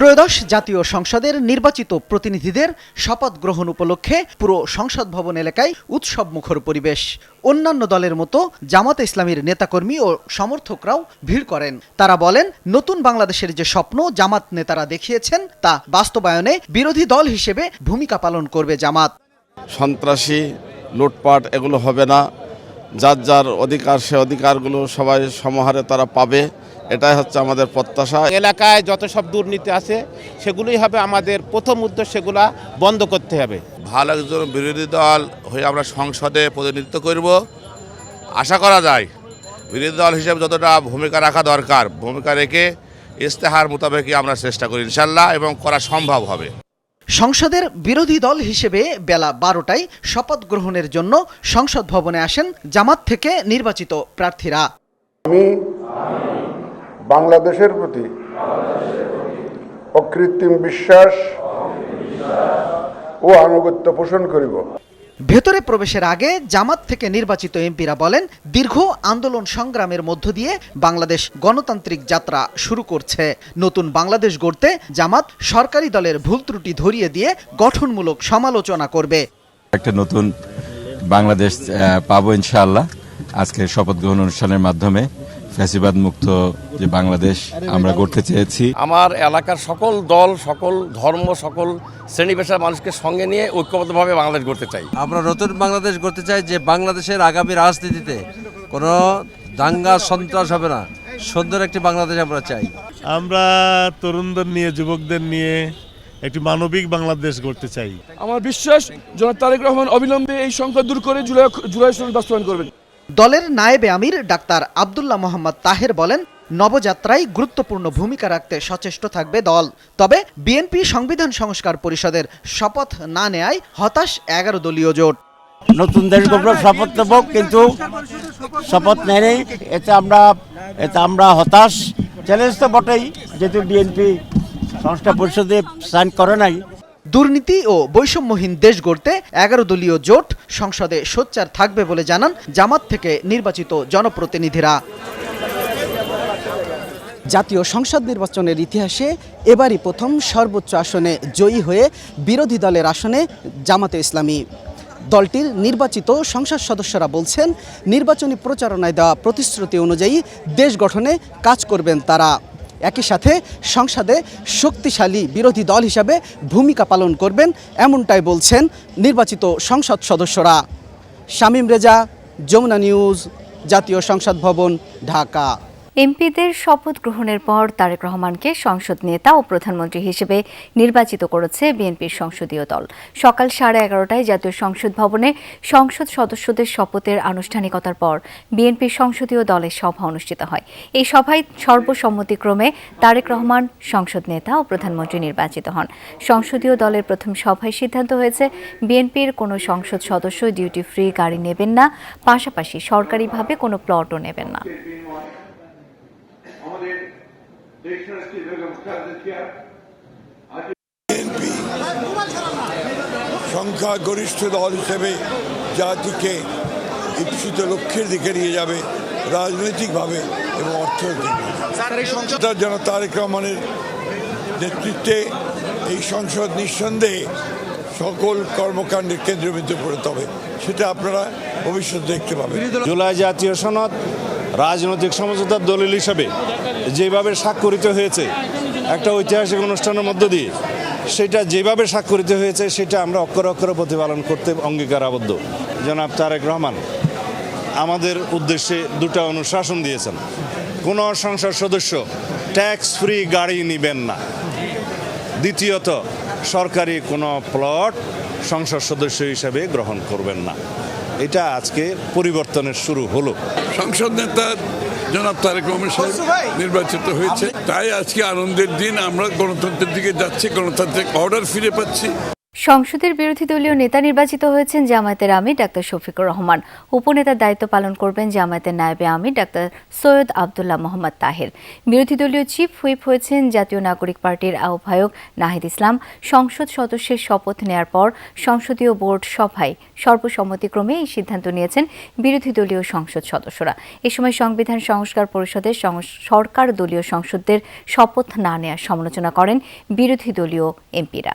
ত্রয়োদশ জাতীয় সংসদের নির্বাচিত প্রতিনিধিদের শপথ গ্রহণ উপলক্ষে পুরো সংসদ ভবন এলাকায় উৎসব মুখর পরিবেশ। অন্যান্য দলের মতো জামাতে ইসলামীর নেতাকর্মী ও সমর্থকরাও ভিড় করেন। তারা বলেন, নতুন বাংলাদেশের যে স্বপ্ন জামাত নেতারা দেখিয়েছেন তা বাস্তবায়নে বিরোধী দল হিসেবে ভূমিকা পালন করবে জামাত। সন্ত্রাসী, লুটপাট এগুলো হবে না। যার যার অধিকার সে অধিকারগুলো সবাই সমাহারে তারা পাবে, এটাই হচ্ছে আমাদের প্রত্যাশা। এলাকায় যত সব দুর্নীতি আছে সেগুলোই হবে আমাদের প্রথম উদ্দেশ্য, সেগুলা বন্ধ করতে হবে। ভালো একজন বিরোধী দল হয়ে আমরা সংসদে প্রতিনিধিত্ব করব। আশা করা যায় বিরোধী দল হিসেবে যতটা ভূমিকা রাখা দরকার ভূমিকা রেখে ইস্তেহার মোতাবেকই আমরা চেষ্টা করি ইনশাল্লাহ, এবং করা সম্ভব হবে। সংসদের বিরোধী দল হিসেবে বেলা 12টায় শপথ গ্রহণের জন্য সংসদ ভবনে আসেন জামাত থেকে নির্বাচিত প্রার্থীরা। আমি বাংলাদেশের প্রতি অকৃত্রিম বিশ্বাস ও আনুগত্য পোষণ করিব। ভেতরে প্রবেশের আগে জামাত থেকে নির্বাচিত এমপিরা বলেন, দীর্ঘ আন্দোলন সংগ্রামের মধ্য দিয়ে বাংলাদেশ গণতান্ত্রিক যাত্রা শুরু করছে। নতুন বাংলাদেশ গড়তে জামাত সরকারি দলের ভুল ত্রুটি ধরিয়ে দিয়ে গঠনমূলক সমালোচনা করবে। একটা নতুন বাংলাদেশ পাবো ইনশাআল্লাহ। আজকে শপথ গ্রহণ অনুষ্ঠানের মাধ্যমে ফ্যাসিবাদ মুক্ত যে বাংলাদেশ আমরা গড়তে চেয়েছি। আমার এলাকার সকল দল, সকল ধর্ম, সকল শ্রেণী পেশার মানুষকে সঙ্গে নিয়ে ঐক্যবদ্ধভাবে বাংলাদেশ গড়তে চাই। আমরা নতুন বাংলাদেশ গড়তে চাই, যে বাংলাদেশের আগামী রাজনীতিতে কোনো দাঙ্গা সন্ত্রাস হবে না, সুন্দর একটি বাংলাদেশ আমরা চাই। আমরা তরুণদের নিয়ে, যুবকদের নিয়ে একটি মানবিক বাংলাদেশ গড়তে চাই। আমার বিশ্বাস জনাব তারেক রহমান অবিলম্বে এই সংকট দূর করে জুলাই সনদ বাস্তবায়ন করবেন। দলের নায়েবে আমির ডাক্তার আব্দুল্লাহ মোহাম্মদ তাহের বলেন, নবযাত্রায় গুরুত্বপূর্ণ ভূমিকা রাখতে সচেষ্ট থাকবে দল। তবে বিএনপি সংবিধান সংস্কার পরিষদের শপথ না নেয়ায় হতাশ 11 দলীয় জোট। নতুন দেশ গঠনের শপথ নেব, কিন্তু শপথ নেই, এতে আমরা হতাশ। চ্যালেঞ্জ তো বটেই, যেহেতু বিএনপি সংস্কার পরিষদে সাইন করে নাই। দুর্নীতি ও বৈষম্যহীন দেশ গড়তে 11 দলীয় জোট সংসদে সোচ্চার থাকবে বলে জানান জামাত থেকে নির্বাচিত জনপ্রতিনিধিরা। জাতীয় সংসদ নির্বাচনের ইতিহাসে এবারই প্রথম সর্বোচ্চ আসনে জয়ী হয়ে বিরোধী দলের আসনে জামাতে ইসলামী। দলটির নির্বাচিত সংসদ সদস্যরা বলছেন, নির্বাচনী প্রচারণায় দেওয়া প্রতিশ্রুতি অনুযায়ী দেশ গঠনে কাজ করবেন তারা। একই সাথে সংসদে শক্তিশালী বিরোধী দল হিসাবে ভূমিকা পালন করবেন, এমনটাই বলছেন নির্বাচিত সংসদ সদস্যরা। শামীম রেজা, যমুনা নিউজ, জাতীয় সংসদ ভবন, ঢাকা। এমপিদের শপথ গ্রহণের পর তারেক রহমানকে সংসদ নেতা ও প্রধানমন্ত্রী হিসেবে নির্বাচিত করেছে বিএনপির সংসদীয় দল। সকাল 11:30টায় জাতীয় সংসদ ভবনে সংসদ সদস্যদের শপথের আনুষ্ঠানিকতার পর বিএনপির সংসদীয় দলের সভা অনুষ্ঠিত হয়। এই সভায় সর্বসম্মতিক্রমে তারেক রহমান সংসদ নেতা ও প্রধানমন্ত্রী নির্বাচিত হন। সংসদীয় দলের প্রথম সভায় সিদ্ধান্ত হয়েছে, বিএনপির কোনো সংসদ সদস্য ডিউটি ফ্রি গাড়ি নেবেন না, পাশাপাশি সরকারিভাবে কোনো প্লটও নেবেন না। সংখ্যাগরিষ্ঠ দল হিসেবে জাতিকে ইপ্সিত লক্ষ্যের দিকে নিয়ে যাবে রাজনৈতিকভাবে এবং অর্থনৈতিকভাবে। যেন তারেক রহমানের নেতৃত্বে এই সংসদ নিঃসন্দেহে সকল কর্মকাণ্ডের কেন্দ্রবিন্দু পরিণত হবে, সেটা আপনারা ভবিষ্যতে দেখতে পাবেন। জুলাই জাতীয় সনদ রাজনৈতিক সমঝোতার দলিল হিসাবে যেভাবে স্বাক্ষরিত হয়েছে একটা ঐতিহাসিক অনুষ্ঠানের মধ্য দিয়ে, সেটা যেভাবে স্বাক্ষরিত হয়েছে সেটা আমরা অক্ষরে অক্ষরে প্রতিপালন করতে অঙ্গীকার আবদ্ধ। জনাব তারেক রহমান আমাদের উদ্দেশ্যে দুটা অনুশাসন দিয়েছেন। কোনো সংসদ সদস্য ট্যাক্স ফ্রি গাড়ি নেবেন না। দ্বিতীয়ত, সরকারি কোনো প্লট সংসদ সদস্য হিসাবে গ্রহণ করবেন না। এটা আজকে পরিবর্তনের শুরু হলো। সংসদ নেতা জনাব তারেক রহমান সাহেব নির্বাচিত হয়েছে, তাই আজকে আনন্দের দিন। আমরা গণতন্ত্রের দিকে যাচ্ছি, গণতান্ত্রিক অর্ডার ফিরে পাচ্ছি। সংসদের বিরোধী দলীয় নেতা নির্বাচিত হয়েছেন জামায়াতের আমির ডাক্তার শফিকুর রহমান। উপনেতার দায়িত্ব পালন করবেন জামায়াতের নায়েবে আমির ডাক্তার সৈয়দ আব্দুল্লাহ মোহাম্মদ তাহের। বিরোধী দলীয় চিফ হুইপ হয়েছেন জাতীয় নাগরিক পার্টির আহ্বায়ক নাহিদ ইসলাম। সংসদ সদস্যের শপথ নেয়ার পর সংসদীয় বোর্ড সভায় সর্বসম্মতিক্রমে এই সিদ্ধান্ত নিয়েছেন বিরোধী দলীয় সংসদ সদস্যরা। এ সময় সংবিধান সংস্কার পরিষদের সরকার দলীয় সংসদদের শপথ না নেওয়ার সমালোচনা করেন বিরোধী দলীয় এমপিরা।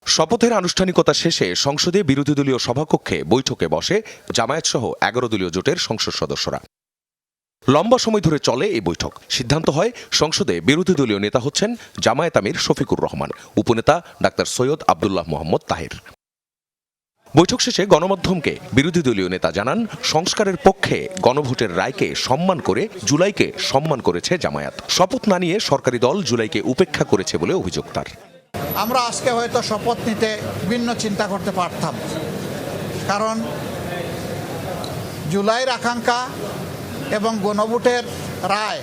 শপথের আনুষ্ঠানিকতা শেষে সংসদে বিরোধী দলীয় সভাকক্ষে বৈঠকে বসে জামায়াত সহ 11 দলীয় জোটের সংসদ সদস্যরা। লম্বা সময় ধরে চলে এই বৈঠক। সিদ্ধান্ত হয় সংসদে বিরোধী দলীয় নেতা হচ্ছেন জামায়াত আমির শফিকুর রহমান, উপনেতা ডাক্তার সৈয়দ আব্দুল্লাহ মোহাম্মদ তাহের। বৈঠক শেষে গণমাধ্যমকে বিরোধী দলীয় নেতা জানান, সংস্কারের পক্ষে গণভোটের রায়কে সম্মান করে জুলাইকে সম্মান করেছে জামায়াত। শপথ না নিয়ে সরকারি দল জুলাইকে উপেক্ষা করেছে বলে অভিযোগ তার। আমরা আজকে হয়তো শপথ নিতে ভিন্ন চিন্তা করতে পারতাম, কারণ জুলাইয়ের আকাঙ্ক্ষা এবং গণভোটের রায়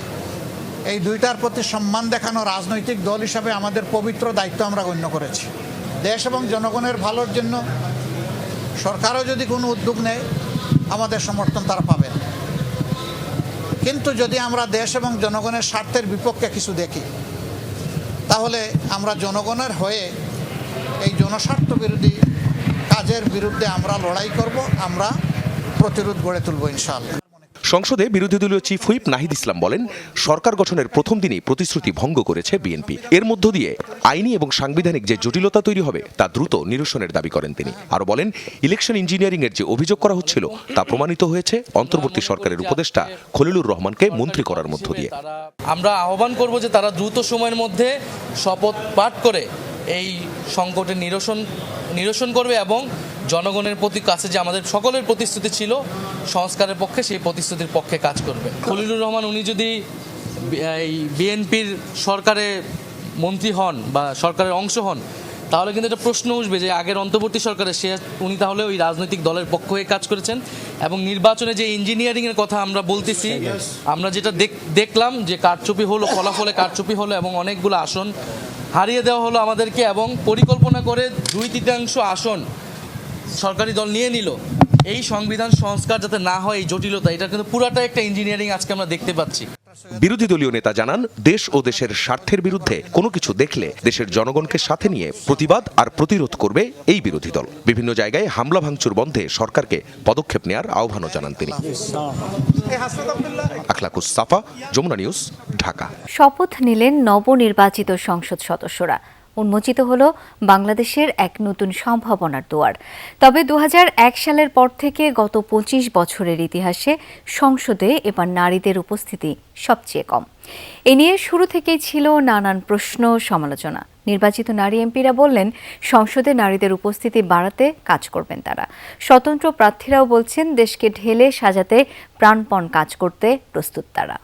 এই দুইটার প্রতি সম্মান দেখানো রাজনৈতিক দল হিসাবে আমাদের পবিত্র দায়িত্ব আমরা গণ্য করেছি। দেশ এবং জনগণের ভালোর জন্য সরকারও যদি কোনো উদ্যোগ নেয় আমাদের সমর্থন তারা পাবেন, কিন্তু যদি আমরা দেশ এবং জনগণের স্বার্থের বিপক্ষে কিছু দেখি তাহলে আমরা জনগণের হয়ে এই জনস্বার্থ বিরোধী কাজের বিরুদ্ধে আমরা লড়াই করব, আমরা প্রতিরোধ গড়ে তুলব ইনশাআল্লাহ। সংসদে বিরোধী দলীয় চিফ হুইপ নাহিদ ইসলাম বলেন, সরকার গঠনের প্রথম দিনই প্রতিশ্রুতি ভঙ্গ করেছে বিএনপি। এর মধ্য দিয়ে আইনি এবং সাংবিধানিক যে জটিলতা তৈরি হবে তা দ্রুত নিরসনের দাবি করেন তিনি। আরও বলেন, ইলেকশন ইঞ্জিনিয়ারিং এর যে অভিযোগ করা হচ্ছিল তা প্রমাণিত হয়েছে অন্তর্বর্তী সরকারের উপদেষ্টা খলিলুর রহমানকে মন্ত্রী করার মধ্য দিয়ে। আমরা আহ্বান করব যে তারা দ্রুত সময়ের মধ্যে শপথ পাঠ করে এই সংকটের নিরসন করবে এবং জনগণের প্রতি কাছে যে আমাদের সকলের প্রতিশ্রুতি ছিল সংস্কারের পক্ষে, সেই প্রতিশ্রুতির পক্ষে কাজ করবে। খলিলুর রহমান উনি যদি এই বিএনপির সরকারে মন্ত্রী হন বা সরকারের অংশ হন, তাহলে কিন্তু একটা প্রশ্ন উঠবে যে আগের অন্তর্বর্তী সরকারে উনি তাহলে ওই রাজনৈতিক দলের পক্ষ হয়ে কাজ করেছেন। এবং নির্বাচনে যে ইঞ্জিনিয়ারিংয়ের কথা আমরা বলতেছি, আমরা যেটা দেখলাম যে কারচুপি হলো, ফলাফলে কারচুপি হলো এবং অনেকগুলো আসন হারিয়ে দেওয়া হলো আমাদেরকে, এবং পরিকল্পনা করে 2/3 আসন সরকারি দল নিয়ে নিল। এই সংবিধান সংস্কার যাতে না হয়, এই জটিলতা, এটা কিন্তু পুরাটা একটা ইঞ্জিনিয়ারিং আজকে আমরা দেখতে পাচ্ছি। বিরোধী দলীয় নেতা জানান, দেশ ও দেশের স্বার্থের বিরুদ্ধে কোনো কিছু দেখলে দেশের জনগণকে সাথে নিয়ে প্রতিবাদ আর প্রতিরোধ করবে এই বিরোধী দল। বিভিন্ন জায়গায় হামলা ভাঙচুর বন্ধে সরকারকে পদক্ষেপ নেওয়ার আহ্বানও জানান তিনি। আখলাকুস সাফা, যমুনা নিউজ, ঢাকা। শপথ নিলেন নবনির্বাচিত সংসদ সদস্যরা। উন্মোচিত হলো বাংলাদেশের এক নতুন সম্ভাবনার দুয়ার। তবে 2001 সালের পর থেকে গত 25 বছরের ইতিহাসে সংসদে এবার নারীদের উপস্থিতি সবচেয়ে কম। এ নিয়ে শুরু থেকেই ছিল নানান প্রশ্ন, সমালোচনা। নির্বাচিত নারী এমপিরা বললেন, সংসদে নারীদের উপস্থিতি বাড়াতে কাজ করবেন তারা। স্বতন্ত্র প্রার্থীরাও বলছেন, দেশকে ঢেলে সাজাতে প্রাণপণ কাজ করতে প্রস্তুত তারা।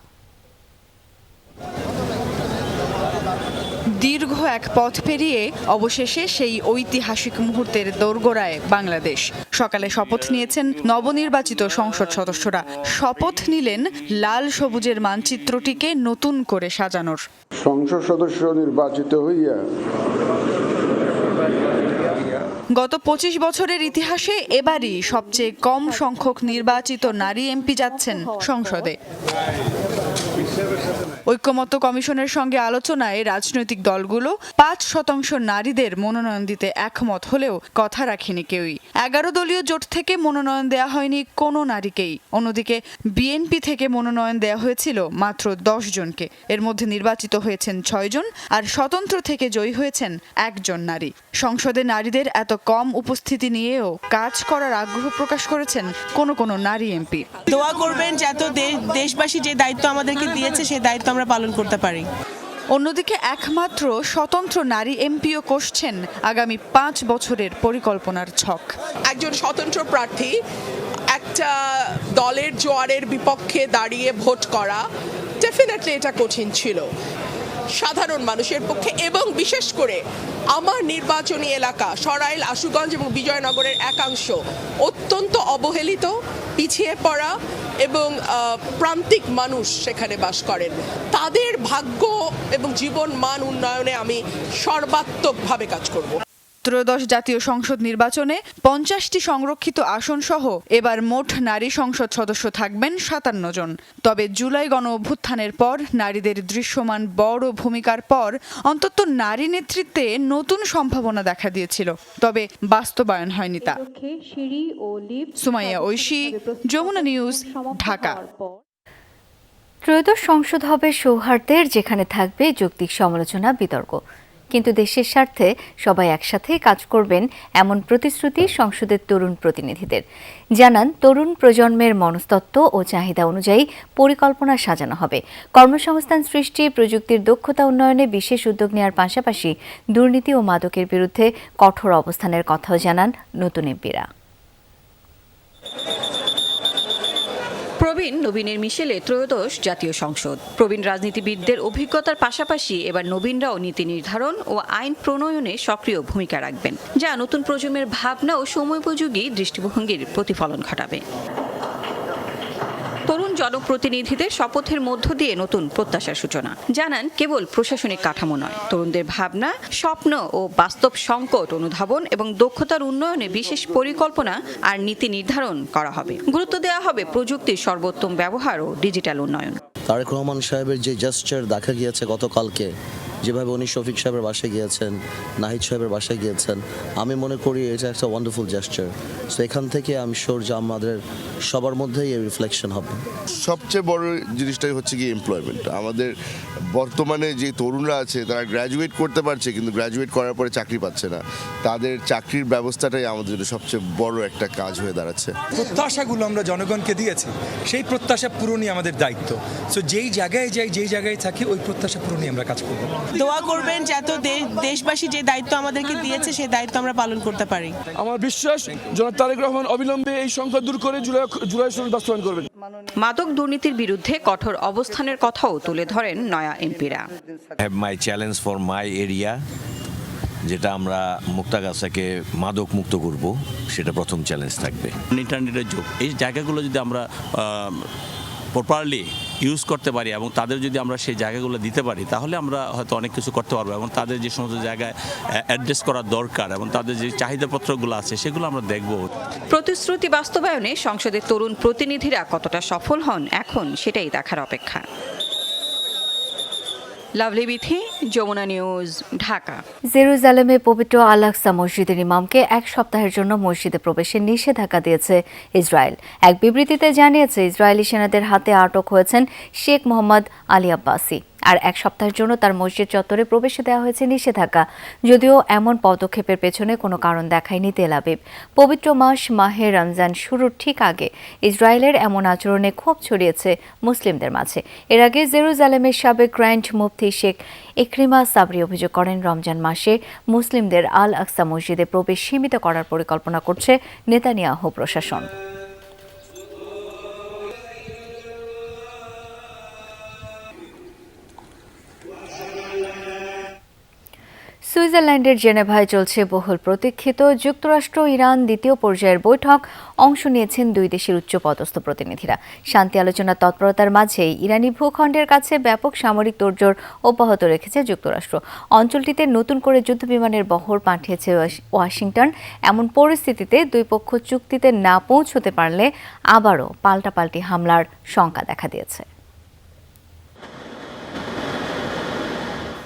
দীর্ঘ এক পথ পেরিয়ে অবশেষে সেই ঐতিহাসিক মুহূর্তের দোরগোড়ায় বাংলাদেশ। সকালে শপথ নিয়েছেন নবনির্বাচিত সংসদ সদস্যরা। শপথ নিলেন লাল সবুজের মানচিত্রটিকে নতুন করে সাজানোর। সংসদ সদস্য নির্বাচিত হইয়া গত 25 বছরের ইতিহাসে এবারই সবচেয়ে কম সংখ্যক নির্বাচিত নারী এমপি যাচ্ছেন সংসদে। ঐক্যমত্য কমিশনের সঙ্গে আলোচনায় রাজনৈতিক দলগুলো 5% নারীদের মনোনয়ন দিতে একমত হলেও কথা রাখেনি কেউই। 11 দলীয় জোট থেকে মনোনয়ন দেয়া হয়নি কোনো নারীকেই। অন্যদিকে বিএনপি থেকে মনোনয়ন দেয়া হয়েছিল মাত্র 10 জনকে। এর মধ্যে নির্বাচিত হয়েছেন 6 জন, আর স্বতন্ত্র থেকে জয়ী হয়েছেন 1 জন নারী। সংসদে নারীদের এত কম উপস্থিতি নিয়েও কাজ করার আগ্রহ প্রকাশ করেছেন কোনো নারী এমপি। দোয়া করবেন যাতে দেশবাসী যে দায়িত্ব আমাদেরকে দিয়েছে সেই দায়িত্ব আমরা পালন করতে পারি। অন্যদিকে একমাত্র স্বতন্ত্র নারী এমপিও কষছেন আগামী 5 বছরের পরিকল্পনার ছক। একজন স্বতন্ত্র প্রার্থী একটা দলের জোয়ারের বিপক্ষে দাঁড়িয়ে ভোট করা ডেফিনেটলি এটা কঠিন ছিল সাধারণ মানুষের পক্ষে, এবং বিশেষ করে আমার নির্বাচনী এলাকা সরাইল, আশুগঞ্জ এবং বিজয়নগরের একাংশ অত্যন্ত অবহেলিত, পিছিয়ে পড়া এবং প্রান্তিক মানুষ সেখানে বাস করেন, তাদের ভাগ্য এবং জীবন মান উন্নয়নে আমি সর্বাত্মকভাবে কাজ করব। ত্রয়োদশ জাতীয় সংসদ নির্বাচনে 50টি সংরক্ষিত আসন সহ এবার মোট নারী সংসদ সদস্য থাকবেন 57 জন। তবে জুলাই গণ অভ্যুত্থানের পর নারীদের দৃশ্যমান বড় ভূমিকার পর অন্তত নারী নেতৃত্বে নতুন সম্ভাবনা দেখা দিয়েছিল, তবে বাস্তবায়ন হয়নি তা। সুমাইয়া ঐশী, যমুনা নিউজ, ঢাকা। ত্রয়োদশ সংসদ হবে সৌহার্দ্যের, যেখানে থাকবে যৌক্তিক সমালোচনা, বিতর্ক, কিন্তু দেশের স্বার্থে সবাই একসাথে কাজ করবেন এমন প্রতিশ্রুতি সংসদের তরুণ প্রতিনিধিদের। জানান, তরুণ প্রজন্মের মনস্তত্ত্ব ও চাহিদা অনুযায়ী পরিকল্পনা সাজানো হবে। কর্মসংস্থান সৃষ্টি, প্রযুক্তির দক্ষতা উন্নয়নে বিশেষ উদ্যোগ নেওয়ার পাশাপাশি দুর্নীতি ও মাদকের বিরুদ্ধে কঠোর অবস্থানের কথাও জানান নতুন এমপিরা। প্রবীণ নবীনের মিশেলে ত্রয়োদশ জাতীয় সংসদ। প্রবীণ রাজনীতিবিদদের অভিজ্ঞতার পাশাপাশি এবার নবীনরাও নীতি নির্ধারণ ও আইন প্রণয়নে সক্রিয় ভূমিকা রাখবেন, যা নতুন প্রজন্মের ভাবনা ও সময়োপযোগী দৃষ্টিভঙ্গির প্রতিফলন ঘটাবে। তরুণ জনপ্রতিনিধিদের শপথের মধ্য দিয়ে নতুন প্রত্যাশার সূচনা। জানান, কেবল প্রশাসনিক কাঠামো নয়, তরুণদের ভাবনা, স্বপ্ন ও বাস্তব সংকট অনুধাবন এবং দক্ষতার উন্নয়নে বিশেষ পরিকল্পনা আর নীতি নির্ধারণ করা হবে। গুরুত্ব দেওয়া হবে প্রযুক্তির সর্বোত্তম ব্যবহার ও ডিজিটাল উন্নয়ন। তারেক রহমান সাহেবের যে জেস্চার দেখা গিয়েছে গতকালকে, যেভাবে উনি শফিক সাহেবের বাসায় গিয়েছেন, নাহিদ সাহেবের বাসায় গিয়েছেন, আমি মনে করি এটা একটা ওয়ান্ডারফুল জেস্চার। সো এখান থেকে আমি শিওর যে আমাদের সবার মধ্যেই এই রিফ্লেকশন হবে। সবচেয়ে বড় জিনিসটাই হচ্ছে কি এমপ্লয়মেন্ট। আমাদের বর্তমানে যে তরুণরা আছে তারা গ্র্যাজুয়েট করতে পারছে, কিন্তু গ্র্যাজুয়েট করার পরে চাকরি পাচ্ছে না। তাদের চাকরির ব্যবস্থাটাই আমাদের জন্য সবচেয়ে বড় একটা কাজ হয়ে দাঁড়াচ্ছে। প্রত্যাশাগুলো আমরা জনগণকে দিয়েছি, সেই প্রত্যাশা পূরণই আমাদের দায়িত্ব। সো যেই জায়গায় যাই, যেই জায়গায় থাকি, ওই প্রত্যাশা পূরণই আমরা কাজ করব। দোয়া করবেন যাতে দেশবাসী যে দায়িত্ব আমাদেরকে দিয়েছে সেই দায়িত্ব আমরা পালন করতে পারি। আমার বিশ্বাস জনাব তারেক রহমান অবিলম্বে এই সংকট দূর করে জুলাই সনদ বাস্তবায়ন করবেন। মাদক দুর্নীতির বিরুদ্ধে কঠোর অবস্থানের কথাও তুলে ধরেন নয়া এমপিরা। My challenge for my area, যেটা আমরা মুক্তাগাছাকে মাদক মুক্ত করব, সেটা প্রথম চ্যালেঞ্জ থাকবে। ইন্টারনেটের যুগ, এই জায়গাগুলো যদি আমরা প্রপারলি ইউজ করতে পারি এবং তাদের যদি আমরা সেই জায়গাগুলো দিতে পারি, তাহলে আমরা হয়তো অনেক কিছু করতে পারবো এবং তাদের যে সমস্ত জায়গায় অ্যাড্রেস করা দরকার এবং তাদের যে চাহিদাপত্রগুলো আছে সেগুলো আমরা দেখব। প্রতিশ্রুতি বাস্তবায়নে সংসদের তরুণ প্রতিনিধিরা কতটা সফল হন এখন সেটাই দেখার অপেক্ষা। লাভলি বিথি, যমুনা নিউজ, ঢাকা। জেরুজালেমে পবিত্র আল আকসা মসজিদের ইমামকে 1 সপ্তাহের জন্য মসজিদে প্রবেশের নিষেধাজ্ঞা দিয়েছে ইসরায়েল। এক বিবৃতিতে জানিয়েছে, ইসরায়েলি সেনাদের হাতে আটক হয়েছেন শেখ মোহাম্মদ আলী আব্বাসি, আর 1 সপ্তাহের জন্য তার মসজিদ চত্বরে প্রবেশে দেওয়া হয়েছে নিষেধাজ্ঞা। যদিও এমন পদক্ষেপের পেছনে কোনো কারণ দেখায়নি তেল আবিব। পবিত্র মাস মাহে রমজান শুরুর ঠিক আগে ইসরায়েলের এমন আচরণে ক্ষোভ ছড়িয়েছে মুসলিমদের মাঝে। এর আগে জেরুজালেমের সাবেক গ্র্যান্ড মুফতি শেখ ইকরিমা সাবরি অভিযোগ করেন, রমজান মাসে মুসলিমদের আল আকসা মসজিদে প্রবেশ সীমিত করার পরিকল্পনা করছে নেতানিয়াহু প্রশাসন। সুইজারল্যান্ডের জেনেভায় চলছে বহুল প্রতীক্ষিত যুক্তরাষ্ট্র ইরান দ্বিতীয় পর্যায়ের বৈঠক। অংশ নিয়েছেন দুই দেশের উচ্চপদস্থ প্রতিনিধিরা। শান্তি আলোচনার তৎপরতার মাঝেই ইরানি ভূখণ্ডের কাছে ব্যাপক সামরিক তোড়জোড় অব্যাহত রেখেছে যুক্তরাষ্ট্র। অঞ্চলটিতে নতুন করে যুদ্ধবিমানের বহর পাঠিয়েছে ওয়াশিংটন। এমন পরিস্থিতিতে দুই পক্ষ চুক্তিতে না পৌঁছতে পারলে আবারও পাল্টাপাল্টি হামলার শঙ্কা দেখা দিয়েছে।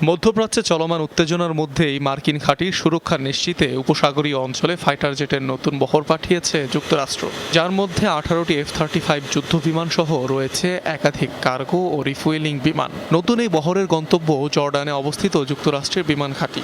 মধ্যপ্রাচ্যে চলমান উত্তেজনার মধ্যেই মার্কিন ঘাঁটির সুরক্ষা নিশ্চিতে উপসাগরীয় অঞ্চলে ফাইটার জেটের নতুন বহর পাঠিয়েছে যুক্তরাষ্ট্র, যার মধ্যে 18টি F-35 যুদ্ধ বিমান সহ রয়েছে একাধিক কার্গো ও রিফুয়েলিং বিমান। নতুন এই বহরের গন্তব্য জর্ডানে অবস্থিত যুক্তরাষ্ট্রের বিমান ঘাঁটি।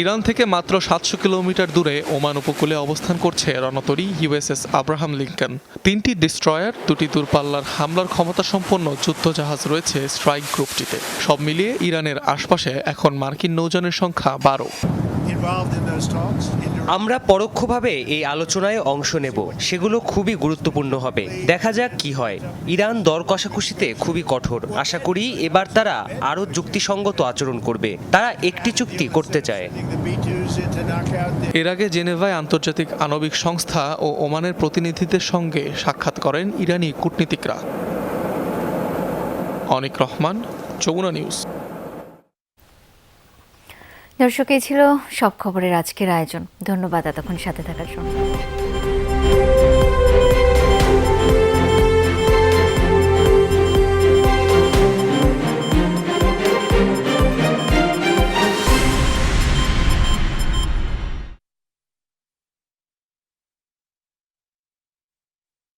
ইরান থেকে মাত্র 700 কিলোমিটার দূরে ওমান উপকূলে অবস্থান করছে রণতরী USS আব্রাহাম লিঙ্কন। 3টি ডিস্ট্রয়ার, 2টি দূরপাল্লার হামলার ক্ষমতা সম্পন্ন যুদ্ধজাহাজ রয়েছে স্ট্রাইক গ্রুপটিতে। সব মিলিয়ে ইরানের আশপাশে এখন মার্কিন নৌযানের সংখ্যা 12। আমরা পরোক্ষভাবে এই আলোচনায় অংশ নেব, সেগুলো খুবই গুরুত্বপূর্ণ হবে। দেখা যাক কি হয়। ইরান দর কষাকষিতে খুবই কঠোর। আশা করি এবার তারা আরও যুক্তিসঙ্গত আচরণ করবে। তারা একটি চুক্তি করতে চায়। এর আগে জেনেভায় আন্তর্জাতিক আণবিক সংস্থা ও ওমানের প্রতিনিধিদের সঙ্গে সাক্ষাৎ করেন ইরানি কূটনীতিকরা। অনিক রহমান, যমুনা নিউজ। দর্শক, এই ছিল সব খবরের আজকের আয়োজন। ধন্যবাদ এতক্ষণ সাথে থাকার জন্য।